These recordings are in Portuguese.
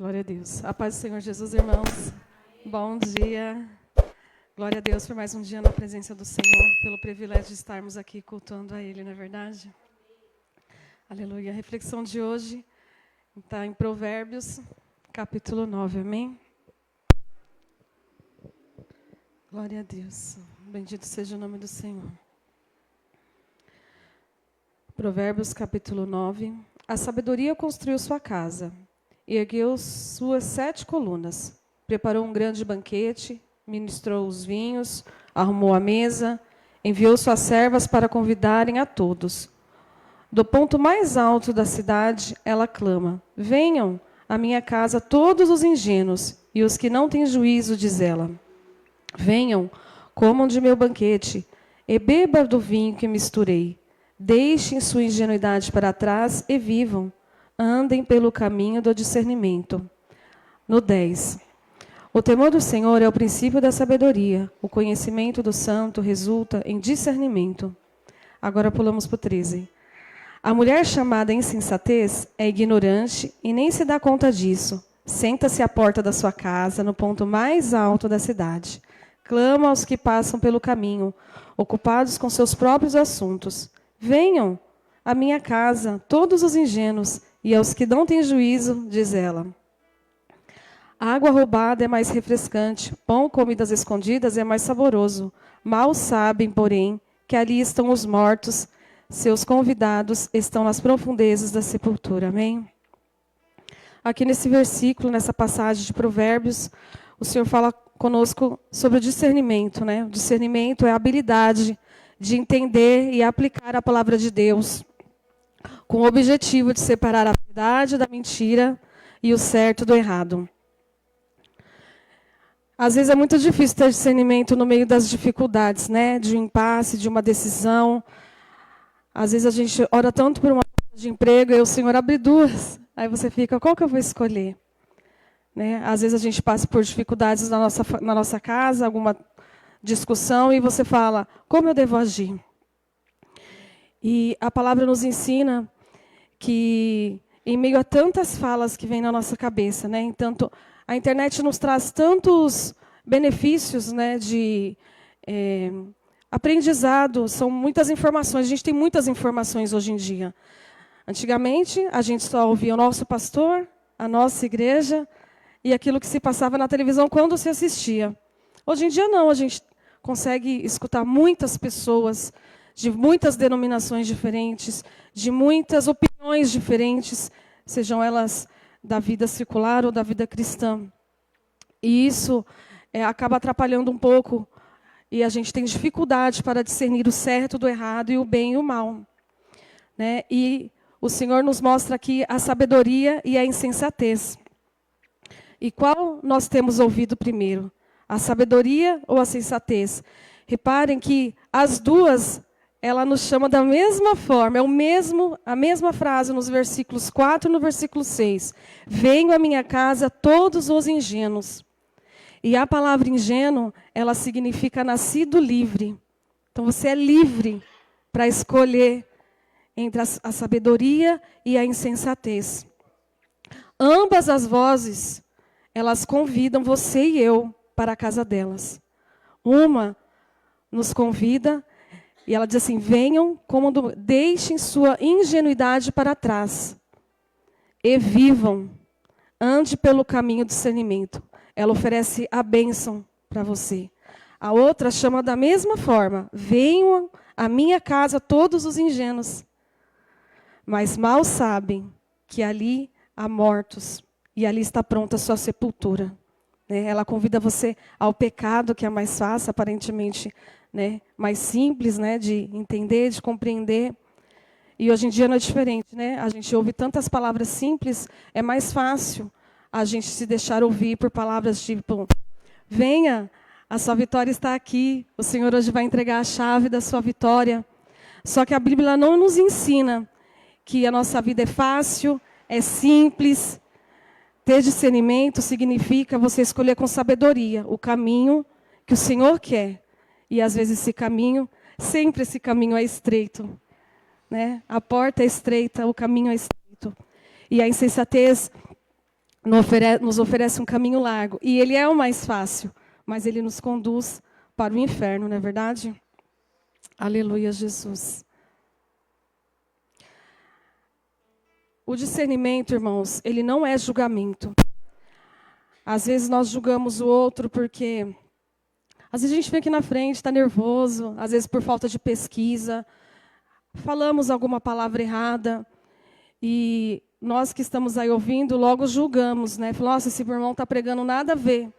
Glória a Deus. A paz do Senhor Jesus, irmãos. Bom dia. Glória a Deus por mais um dia na presença do Senhor, pelo privilégio de estarmos aqui cultuando a Ele, não é verdade? Aleluia. A reflexão de hoje está em Provérbios, capítulo 9, amém? Glória a Deus. Bendito seja o nome do Senhor. Provérbios, capítulo 9. A sabedoria construiu sua casa e ergueu suas 7 colunas. Preparou um grande banquete, ministrou os vinhos, arrumou a mesa, enviou suas servas para convidarem a todos. Do ponto mais alto da cidade, ela clama: venham à minha casa todos os ingênuos e os que não têm juízo, diz ela. Venham, comam de meu banquete e bebam do vinho que misturei. Deixem sua ingenuidade para trás e vivam. Andem pelo caminho do discernimento. No 10. O temor do Senhor é o princípio da sabedoria. O conhecimento do santo resulta em discernimento. Agora pulamos para o 13. A mulher chamada insensatez é ignorante e nem se dá conta disso. Senta-se à porta da sua casa, no ponto mais alto da cidade. Clama aos que passam pelo caminho, ocupados com seus próprios assuntos. Venham à minha casa, todos os ingênuos, e aos que não têm juízo, diz ela. A água roubada é mais refrescante, pão comido às escondidas é mais saboroso. Mal sabem, porém, que ali estão os mortos, seus convidados estão nas profundezas da sepultura. Amém? Aqui nesse versículo, nessa passagem de Provérbios, o Senhor fala conosco sobre o discernimento, né? O discernimento é a habilidade de entender e aplicar a palavra de Deus com o objetivo de separar a verdade da mentira e o certo do errado. Às vezes é muito difícil ter discernimento no meio das dificuldades, né? De um impasse, de uma decisão. Às vezes a gente ora tanto por uma de emprego e o Senhor abre 2. Aí você fica, qual que eu vou escolher? Né? Às vezes a gente passa por dificuldades na nossa casa, alguma discussão, e você fala, como eu devo agir? E a palavra nos ensina que, em meio a tantas falas que vêm na nossa cabeça, né? Entanto, a internet nos traz tantos benefícios, né, de aprendizado, são muitas informações, a gente tem muitas informações hoje em dia. Antigamente, a gente só ouvia o nosso pastor, a nossa igreja, e aquilo que se passava na televisão quando se assistia. Hoje em dia, não, a gente consegue escutar muitas pessoas, de muitas denominações diferentes, de muitas opiniões diferentes, sejam elas da vida secular ou da vida cristã. E isso acaba atrapalhando um pouco, e a gente tem dificuldade para discernir o certo do errado e o bem e o mal. Né? E o Senhor nos mostra aqui a sabedoria e a insensatez. E qual nós temos ouvido primeiro? A sabedoria ou a sensatez? Reparem que as duas, ela nos chama da mesma forma, a mesma frase nos versículos 4 e no versículo 6. Venham à minha casa todos os ingênuos. E a palavra ingênuo, ela significa nascido livre. Então você é livre para escolher entre a sabedoria e a insensatez. Ambas as vozes, elas convidam você e eu para a casa delas. Uma nos convida e ela diz assim, venham, deixem sua ingenuidade para trás e vivam, ande pelo caminho do discernimento. Ela oferece a bênção para você. A outra chama da mesma forma, venham à minha casa todos os ingênuos, mas mal sabem que ali há mortos e ali está pronta a sua sepultura. Ela convida você ao pecado, que é mais fácil, aparentemente, né, mais simples, né, de entender, de compreender. E hoje em dia não é diferente, né? A gente ouve tantas palavras simples, é mais fácil a gente se deixar ouvir por palavras tipo, venha, a sua vitória está aqui, o Senhor hoje vai entregar a chave da sua vitória. Só que a Bíblia não nos ensina que a nossa vida é fácil, é simples. Ter discernimento significa você escolher com sabedoria o caminho que o Senhor quer. E às vezes sempre esse caminho é estreito. Né? A porta é estreita, o caminho é estreito. E a insensatez nos oferece um caminho largo. E ele é o mais fácil, mas ele nos conduz para o inferno, não é verdade? Aleluia, Jesus. O discernimento, irmãos, ele não é julgamento. Às vezes nós julgamos o outro porque... Às vezes a gente vem aqui na frente, está nervoso, às vezes por falta de pesquisa, falamos alguma palavra errada, e nós que estamos aí ouvindo, logo julgamos, né? Falamos, nossa, esse irmão está pregando nada a ver.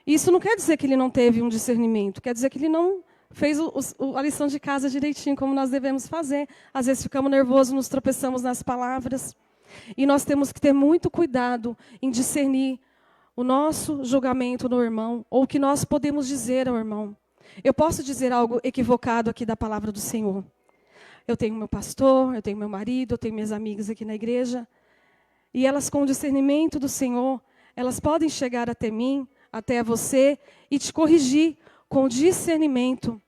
Isso não quer dizer que ele não teve um discernimento, quer dizer que ele não fez a lição de casa direitinho, como nós devemos fazer. Às vezes ficamos nervosos, nos tropeçamos nas palavras. E nós temos que ter muito cuidado em discernir o nosso julgamento no irmão, ou o que nós podemos dizer ao irmão. Eu posso dizer algo equivocado aqui da palavra do Senhor. Eu tenho meu pastor, eu tenho meu marido, eu tenho minhas amigas aqui na igreja, e elas com o discernimento do Senhor, elas podem chegar até mim, até você, e te corrigir com discernimento.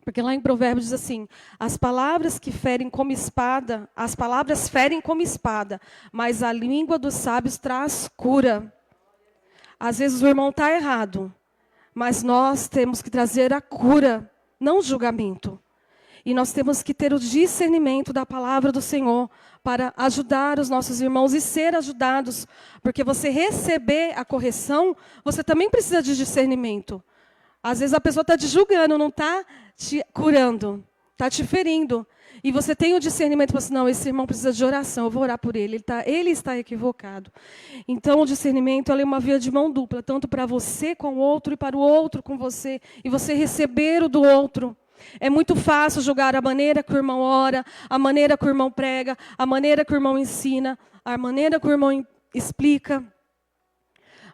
Porque lá em Provérbios diz assim, as palavras que ferem como espada, as palavras ferem como espada, mas a língua dos sábios traz cura. Às vezes o irmão está errado, mas nós temos que trazer a cura, não o julgamento. E nós temos que ter o discernimento da palavra do Senhor para ajudar os nossos irmãos e ser ajudados. Porque você receber a correção, você também precisa de discernimento. Às vezes a pessoa está te julgando, não está te curando, está te ferindo. E você tem o discernimento, você não, esse irmão precisa de oração, eu vou orar por ele, ele está equivocado. Então o discernimento é uma via de mão dupla, tanto para você com o outro e para o outro com você. E você receber o do outro. É muito fácil julgar a maneira que o irmão ora, a maneira que o irmão prega, a maneira que o irmão ensina, a maneira que o irmão explica.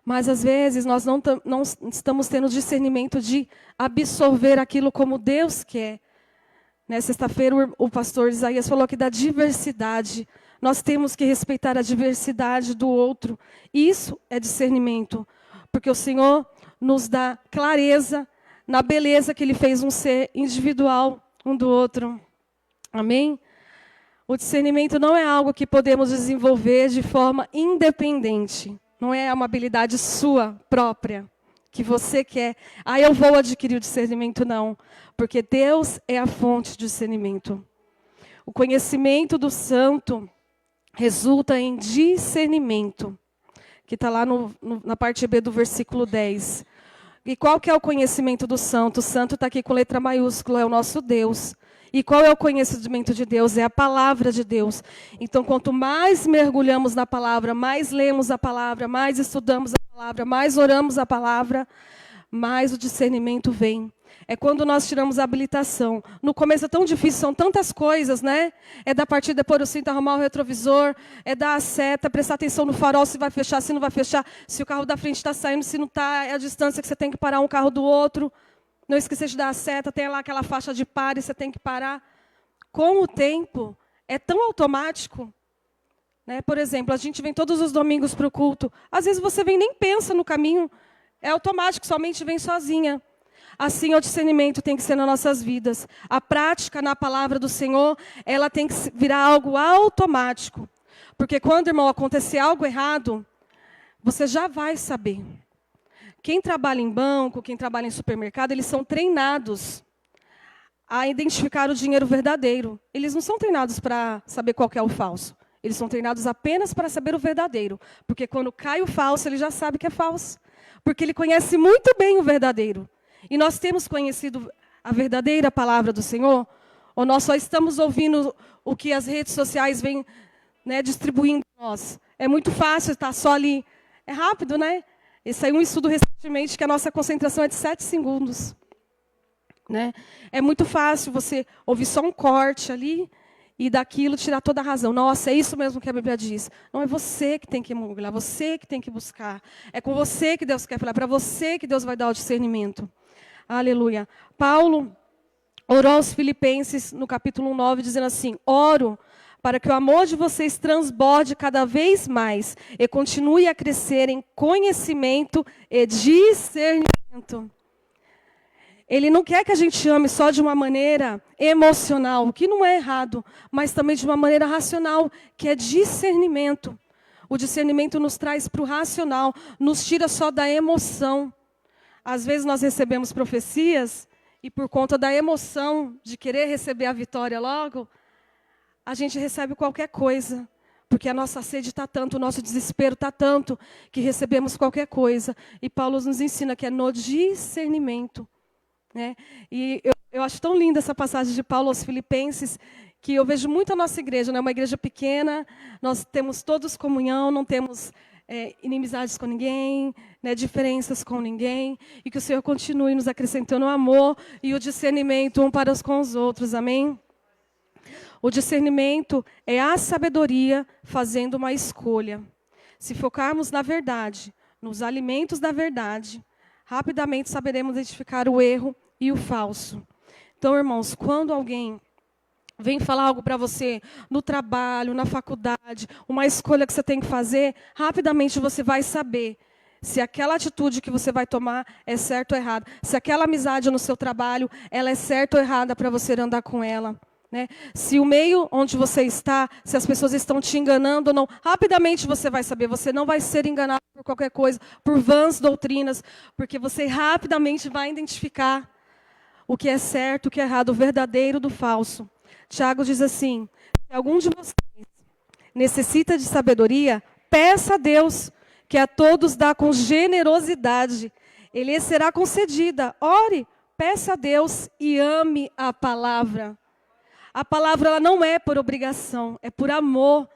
Mas às vezes nós não estamos tendo discernimento de absorver aquilo como Deus quer. Sexta-feira o pastor Isaías falou aqui da diversidade. Nós temos que respeitar a diversidade do outro. Isso é discernimento. Porque o Senhor nos dá clareza na beleza que Ele fez um ser individual um do outro. Amém? O discernimento não é algo que podemos desenvolver de forma independente. Não é uma habilidade sua própria, que você quer. Eu vou adquirir o discernimento, não. Porque Deus é a fonte de discernimento. O conhecimento do santo resulta em discernimento. Que está lá na parte B do versículo 10. E qual que é o conhecimento do santo? O santo está aqui com letra maiúscula, é o nosso Deus. E qual é o conhecimento de Deus? É a palavra de Deus. Então, quanto mais mergulhamos na palavra, mais lemos a palavra, mais estudamos a palavra, mais oramos a palavra, mais o discernimento vem. É quando nós tiramos a habilitação. No começo é tão difícil, são tantas coisas, né? É dar partida, pôr o cinto, arrumar o retrovisor, é dar a seta, prestar atenção no farol, se vai fechar, se não vai fechar, se o carro da frente está saindo, se não está, é a distância que você tem que parar um carro do outro. Não esquecer de dar a seta, tem lá aquela faixa de pare, você tem que parar. Com o tempo, é tão automático. Né? Por exemplo, a gente vem todos os domingos para o culto. Às vezes você vem nem pensa no caminho. É automático, sua mente vem sozinha. Assim, o discernimento tem que ser nas nossas vidas. A prática na palavra do Senhor, ela tem que virar algo automático. Porque quando, irmão, acontecer algo errado, você já vai saber. Quem trabalha em banco, quem trabalha em supermercado, eles são treinados a identificar o dinheiro verdadeiro. Eles não são treinados para saber qual que é o falso. Eles são treinados apenas para saber o verdadeiro. Porque quando cai o falso, ele já sabe que é falso. Porque ele conhece muito bem o verdadeiro. E nós temos conhecido a verdadeira palavra do Senhor? Ou nós só estamos ouvindo o que as redes sociais vêm, né, distribuindo para nós? É muito fácil estar só ali. É rápido, né? Saiu um estudo recentemente que a nossa concentração é de 7 segundos. Né? É muito fácil você ouvir só um corte ali e daquilo tirar toda a razão. Nossa, é isso mesmo que a Bíblia diz. Não, é você que tem que mergulhar, você que tem que buscar. É com você que Deus quer falar, para você que Deus vai dar o discernimento. Aleluia. Paulo orou aos Filipenses no capítulo 9, dizendo assim, oro para que o amor de vocês transborde cada vez mais e continue a crescer em conhecimento e discernimento. Ele não quer que a gente ame só de uma maneira emocional, o que não é errado, mas também de uma maneira racional, que é discernimento. O discernimento nos traz para o racional, nos tira só da emoção. Às vezes nós recebemos profecias e por conta da emoção de querer receber a vitória logo, a gente recebe qualquer coisa. Porque a nossa sede está tanto, o nosso desespero está tanto, que recebemos qualquer coisa. E Paulo nos ensina que é no discernimento. Né? E eu acho tão linda essa passagem de Paulo aos Filipenses, que eu vejo muito a nossa igreja, né? Uma igreja pequena, nós temos todos comunhão, não temos inimizades com ninguém, né? Diferenças com ninguém, e que o Senhor continue nos acrescentando o amor e o discernimento um para com os outros, amém? O discernimento é a sabedoria fazendo uma escolha. Se focarmos na verdade, nos alimentos da verdade, rapidamente saberemos identificar o erro e o falso. Então, irmãos, quando alguém vem falar algo para você no trabalho, na faculdade, uma escolha que você tem que fazer, rapidamente você vai saber se aquela atitude que você vai tomar é certa ou errada. Se aquela amizade no seu trabalho, ela é certa ou errada para você andar com ela. Né? Se o meio onde você está, se as pessoas estão te enganando ou não, rapidamente você vai saber. Você não vai ser enganado por qualquer coisa, por vãs doutrinas, porque você rapidamente vai identificar o que é certo, o que é errado, o verdadeiro do falso. Tiago diz assim: se algum de vocês necessita de sabedoria, peça a Deus, que a todos dá com generosidade. Ele será concedida. Ore, peça a Deus e ame a palavra. A palavra ela não é por obrigação, é por amor.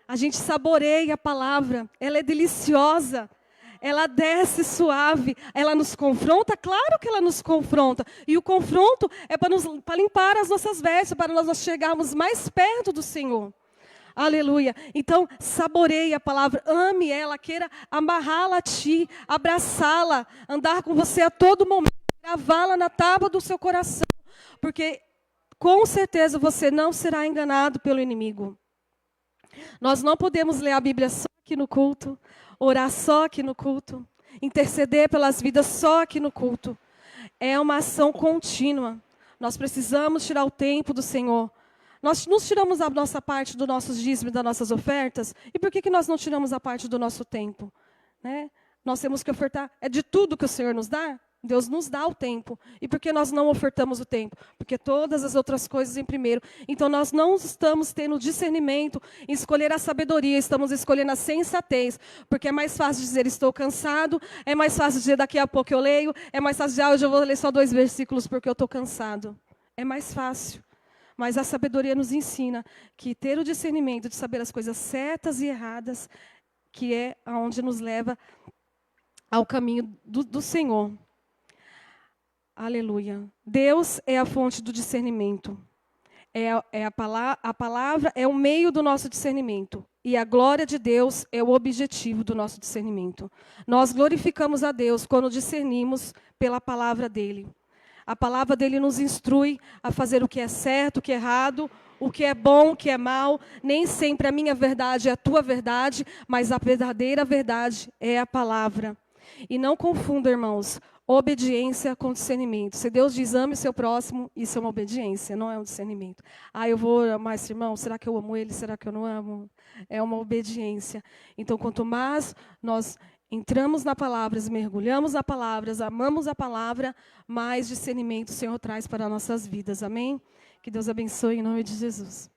A gente saboreia a palavra, ela é deliciosa, ela desce suave, ela nos confronta, claro que ela nos confronta. E o confronto é para limpar as nossas vestes, para nós chegarmos mais perto do Senhor. Aleluia. Então, saboreie a palavra, ame ela, queira amarrá-la a ti, abraçá-la, andar com você a todo momento, gravá-la na tábua do seu coração, porque com certeza você não será enganado pelo inimigo. Nós não podemos ler a Bíblia só aqui no culto, orar só aqui no culto, interceder pelas vidas só aqui no culto. É uma ação contínua. Nós precisamos tirar o tempo do Senhor. Nós nos tiramos a nossa parte do nosso dízimo e das nossas ofertas, e por que nós não tiramos a parte do nosso tempo? Né? Nós temos que ofertar, é de tudo que o Senhor nos dá? Deus nos dá o tempo. E por que nós não ofertamos o tempo? Porque todas as outras coisas em primeiro. Então nós não estamos tendo discernimento em escolher a sabedoria, estamos escolhendo a sensatez. Porque é mais fácil dizer estou cansado, é mais fácil dizer daqui a pouco eu leio, é mais fácil dizer hoje eu vou ler só 2 versículos porque eu estou cansado. É mais fácil. Mas a sabedoria nos ensina que ter o discernimento de saber as coisas certas e erradas, que é aonde nos leva ao caminho do Senhor. Aleluia. Deus é a fonte do discernimento. A palavra é o meio do nosso discernimento. E a glória de Deus é o objetivo do nosso discernimento. Nós glorificamos a Deus quando discernimos pela palavra dEle. A palavra dEle nos instrui a fazer o que é certo, o que é errado, o que é bom, o que é mal. Nem sempre a minha verdade é a tua verdade, mas a verdadeira verdade é a palavra. E não confunda, irmãos, obediência com discernimento. Se Deus diz ame o seu próximo, isso é uma obediência, não é um discernimento. Eu vou amar esse irmão, será que eu amo ele, será que eu não amo? É uma obediência. Então, quanto mais nós entramos na palavra, mergulhamos na palavra, amamos a palavra, mais discernimento o Senhor traz para as nossas vidas. Amém? Que Deus abençoe em nome de Jesus.